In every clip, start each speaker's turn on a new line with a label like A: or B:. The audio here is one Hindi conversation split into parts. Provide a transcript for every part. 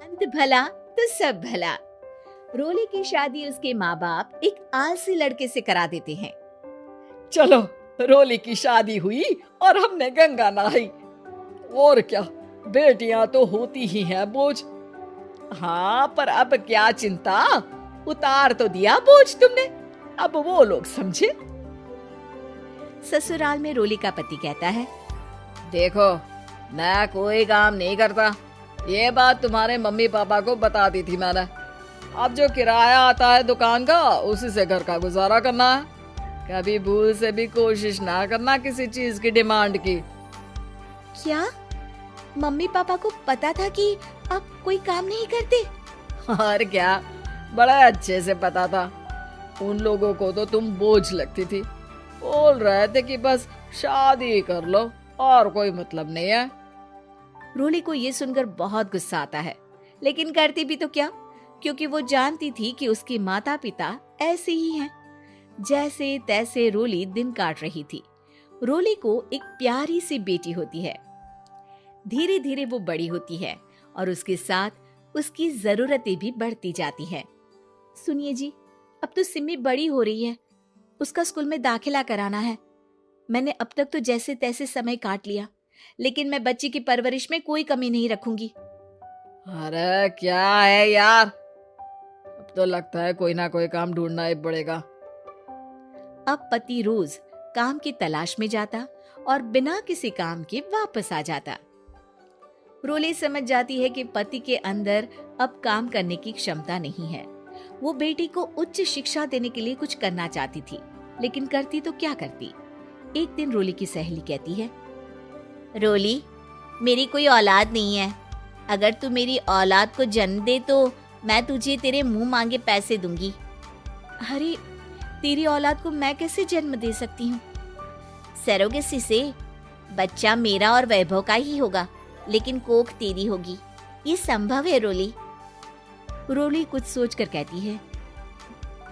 A: अंत भला तो सब भला। रोली की शादी उसके माँ बाप एक आलसी लड़के से करा देते हैं।
B: चलो, रोली की शादी हुई और हमने गंगा नहाई। और क्या, बेटियां तो होती ही हैं बोझ। हाँ, पर अब क्या चिंता, उतार तो दिया बोझ तुमने, अब वो लोग समझे।
A: ससुराल में रोली का पति कहता है,
B: देखो, मैं कोई काम नहीं करता, ये बात तुम्हारे मम्मी पापा को बता दी थी मैंने। अब जो किराया आता है दुकान का, उसी से घर का गुजारा करना है। कभी भूल से भी कोशिश ना करना किसी चीज की डिमांड की।
A: क्या मम्मी पापा को पता था कि आप कोई काम नहीं करते?
B: और क्या, बड़ा अच्छे से पता था। उन लोगों को तो तुम बोझ लगती थी, बोल रहे थे कि बस शादी कर लो और कोई मतलब नहीं है।
A: रोली को ये सुनकर बहुत गुस्सा आता है, लेकिन करती भी तो क्या, क्योंकि वो जानती थी कि उसके माता पिता ऐसे ही हैं। जैसे तैसे रोली दिन काट रही थी। रोली को एक प्यारी सी बेटी होती है। धीरे धीरे वो बड़ी होती है और उसके साथ उसकी जरूरतें भी बढ़ती जाती है। सुनिए जी, अब तो सिमी बड़ी हो रही है, उसका स्कूल में दाखिला कराना है। मैंने अब तक तो जैसे तैसे समय काट लिया, लेकिन मैं बच्ची की परवरिश में कोई कमी नहीं रखूंगी।
B: अरे क्या है यार, अब तो लगता है कोई ना कोई काम ढूंढना ही पड़ेगा।
A: अब पति रोज काम की तलाश में जाता और बिना किसी काम के वापस आ जाता। रोली समझ जाती है कि पति के अंदर अब काम करने की क्षमता नहीं है। वो बेटी को उच्च शिक्षा देने के लिए कुछ करना चाहती थी, लेकिन करती तो क्या करती। एक दिन रोली की सहेली कहती है, रोली, मेरी कोई औलाद नहीं है। अगर तू मेरी औलाद को जन्म दे तो मैं तुझे तेरे मुंह मांगे पैसे दूंगी। अरे, तेरी औलाद को मैं कैसे जन्म दे सकती हूँ? सरोगेसी से बच्चा मेरा और वैभव का ही होगा, लेकिन कोख तेरी होगी। ये संभव है रोली। रोली कुछ सोचकर कहती है,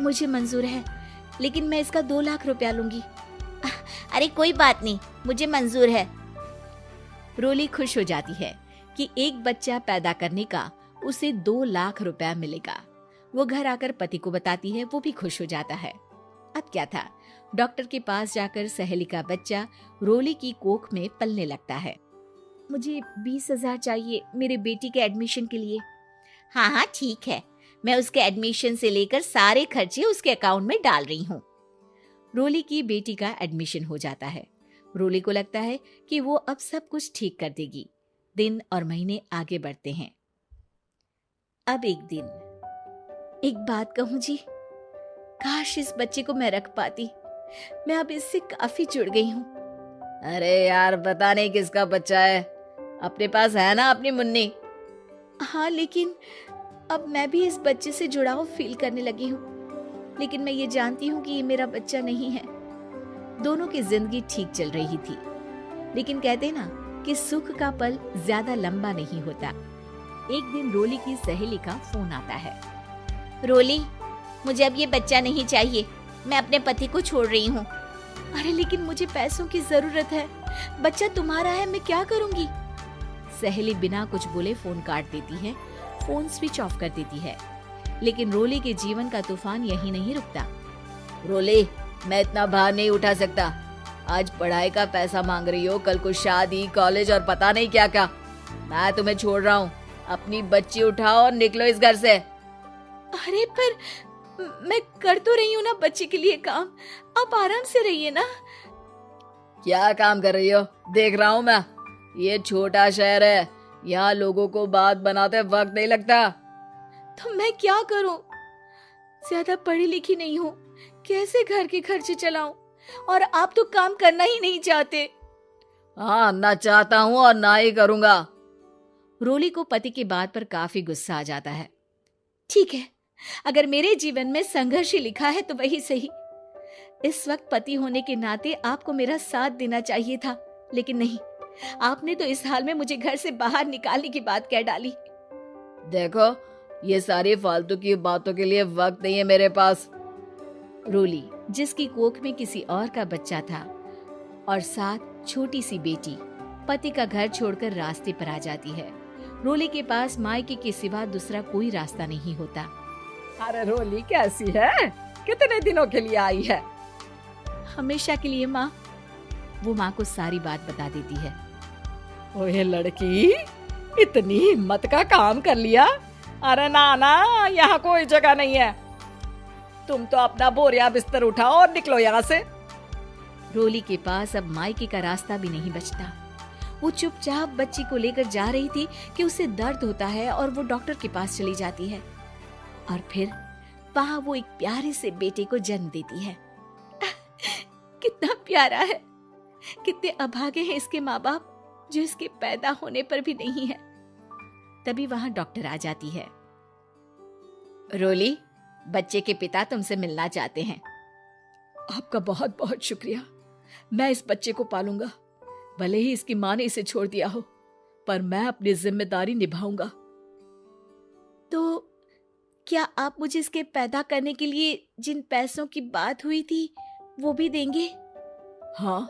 A: मुझे मंजूर है, लेकिन मैं इसका 2 लाख रुपया लूंगी। अरे कोई बात नहीं, मुझे मंजूर है। रोली खुश हो जाती है कि एक बच्चा पैदा करने का उसे 2 लाख रुपया मिलेगा। वो घर आकर पति को बताती है, वो भी खुश हो जाता है। अब क्या था, डॉक्टर के पास जाकर सहेली का बच्चा रोली की कोख में पलने लगता है। मुझे 20,000 चाहिए मेरे बेटी के एडमिशन के लिए। हाँ हाँ ठीक है, मैं उसके एडमिशन से लेकर सारे खर्चे उसके अकाउंट में डाल रही हूँ। रोली की बेटी का एडमिशन हो जाता है। रोली को लगता है कि वो अब सब कुछ ठीक कर देगी। दिन और महीने आगे बढ़ते हैं। अब एक दिन, एक बात कहूँ जी, काश इस बच्चे को मैं रख पाती। मैं अब इससे काफी जुड़ गई हूँ।
B: अरे यार, पता नहीं किसका बच्चा है, अपने पास है ना अपनी मुन्नी।
A: हाँ, लेकिन अब मैं भी इस बच्चे से जुड़ाव फील करने लगी हूँ, लेकिन मैं ये जानती हूँ कि ये मेरा बच्चा नहीं है। दोनों की जिंदगी ठीक चल रही थी, लेकिन कहते ना कि सुख का पल ज्यादा लंबा नहीं होता। एक दिन रोली की सहेली का फोन आता है। रोली, मुझे अब ये बच्चा नहीं चाहिए, मैं अपने पति को छोड़ रही हूँ। अरे लेकिन मुझे पैसों की जरूरत है, बच्चा तुम्हारा है, मैं क्या करूँगी? सहेली बिना कुछ बोले फोन काट देती है, फोन स्विच ऑफ कर देती है। लेकिन रोली के जीवन का तूफान यहीं नहीं रुकता।
B: रोली, मैं इतना भार नहीं उठा सकता। आज पढ़ाई का पैसा मांग रही हो, कल को शादी, कॉलेज और पता नहीं क्या क्या। मैं तुम्हें छोड़ रहा हूँ, अपनी बच्ची उठाओ और निकलो इस घर से।
A: अरे पर मैं कर तो रही हूँ ना बच्चे के लिए काम, आप आराम से रहिए ना।
B: क्या काम कर रही हो, देख रहा हूँ मैं। ये छोटा शहर है, यहाँ लोगों को बात बनाते वक्त नहीं लगता।
A: तो मैं क्या करूँ? ज्यादा पढ़ी लिखी नहीं हूँ, कैसे घर के खर्चे चलाऊं? और आप तो काम करना ही नहीं चाहते।
B: हाँ, ना चाहता हूँ और ना ही करूँगा।
A: रोली को पति की बात पर काफी गुस्सा आ जाता है। ठीक है, अगर मेरे जीवन में संघर्ष ही लिखा है तो वही सही। इस वक्त पति होने के नाते आपको मेरा साथ देना चाहिए था, लेकिन नहीं, आपने तो इस हाल में मुझे घर से बाहर निकालने की बात कह डाली।
B: देखो, ये सारी फालतू की बातों के लिए वक्त नहीं है मेरे पास।
A: रोली, जिसकी कोख में किसी और का बच्चा था और साथ छोटी सी बेटी, पति का घर छोड़कर रास्ते पर आ जाती है। रोली के पास मायके के सिवा दूसरा कोई रास्ता नहीं होता।
B: अरे रोली कैसी है? कितने दिनों के लिए आई है?
A: हमेशा के लिए माँ। वो माँ को सारी बात बता देती है।
B: ओए लड़की, इतनी हिम्मत का काम कर लिया। अरे ना ना, यहाँ कोई जगह नहीं है। तुम तो अपना बोरिया बिस्तर उठाओ और निकलो यहाँ से।
A: रोली के पास अब मायके का रास्ता भी नहीं बचता। वो चुपचाप बच्ची को लेकर जा रही थी कि उसे दर्द होता है और वो डॉक्टर के पास चली जाती है और फिर वहां वो एक प्यारे से बेटे को जन्म देती है। कितना प्यारा है, कितने अभागे हैं इसके माँ बाप जो इसके पैदा होने पर भी नहीं है। तभी वहां डॉक्टर आ जाती है। रोली, बच्चे के पिता तुमसे मिलना चाहते हैं।
B: आपका बहुत बहुत शुक्रिया। मैं इस बच्चे को पालूंगा, भले ही इसकी माँ ने इसे छोड़ दिया हो, पर मैं अपनी जिम्मेदारी निभाऊंगा।
A: तो क्या आप मुझे इसके पैदा करने के लिए जिन पैसों की बात हुई थी वो भी देंगे?
B: हाँ,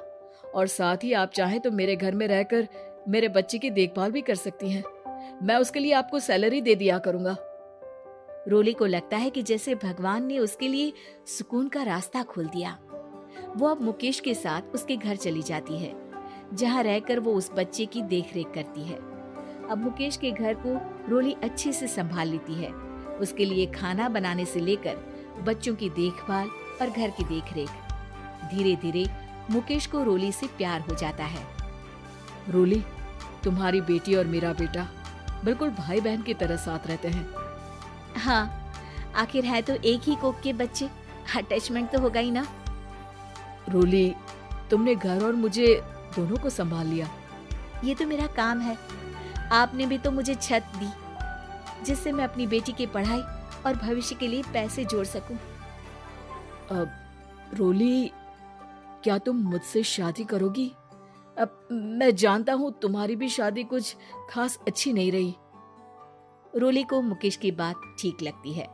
B: और साथ ही आप चाहें तो मेरे घर में रहकर मेरे बच्चे की देखभाल भी कर सकती हैं। मैं उसके लिए आपको सैलरी दे दिया करूंगा।
A: रोली को लगता है कि जैसे भगवान ने उसके लिए सुकून का रास्ता खोल दिया। वो अब मुकेश के साथ उसके घर चली जाती है, जहाँ रहकर वो उस बच्चे की देखरेख करती है। अब मुकेश के घर को रोली अच्छे से संभाल लेती है। उसके लिए खाना बनाने से लेकर बच्चों की देखभाल और घर की देखरेख। धीरे धीरे मुकेश को रोली से प्यार हो जाता है।
B: रोली, तुम्हारी बेटी और मेरा बेटा बिल्कुल भाई बहन की तरह साथ रहते हैं।
A: हाँ, आखिर है तो एक ही कोख के बच्चे, अटैचमेंट तो होगा ही ना।
B: रोली, तुमने घर और मुझे दोनों को संभाल लिया।
A: ये तो मेरा काम है। आपने भी तो मुझे छत दी जिससे मैं अपनी बेटी की पढ़ाई और भविष्य के लिए पैसे जोड़ सकूं।
B: अब रोली, क्या तुम मुझसे शादी करोगी? अब मैं जानता हूँ तुम्हारी भी शादी कुछ खास अच्छी नहीं रही।
A: रोली को मुकेश की बात ठीक लगती है।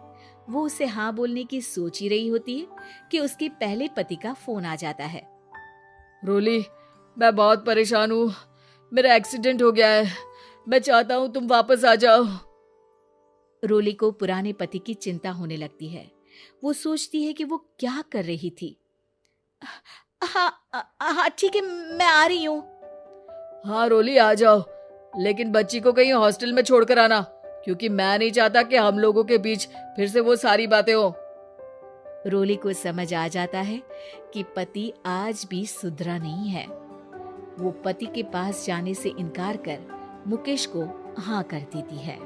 A: वो उसे हाँ बोलने की सोच ही रही होती है कि उसके पहले पति का फोन आ जाता है।
B: रोली, मैं बहुत परेशान हूँ। मेरा एक्सीडेंट हो गया है। मैं चाहता हूँ तुम वापस आ जाओ।
A: रोली को पुराने पति की चिंता होने लगती है। वो सोचती है कि वो क्या कर रही थी। हाँ ठीक है, मैं आ रही हूँ।
B: हाँ रोली, आ जाओ, लेकिन बच्ची को कहीं हॉस्टल में छोड़कर आना, क्योंकि मैं नहीं चाहता कि हम लोगों के बीच फिर से वो सारी बातें हो।
A: रोली को समझ आ जाता है कि पति आज भी सुधरा नहीं है। वो पति के पास जाने से इनकार कर मुकेश को हाँ कर देती है।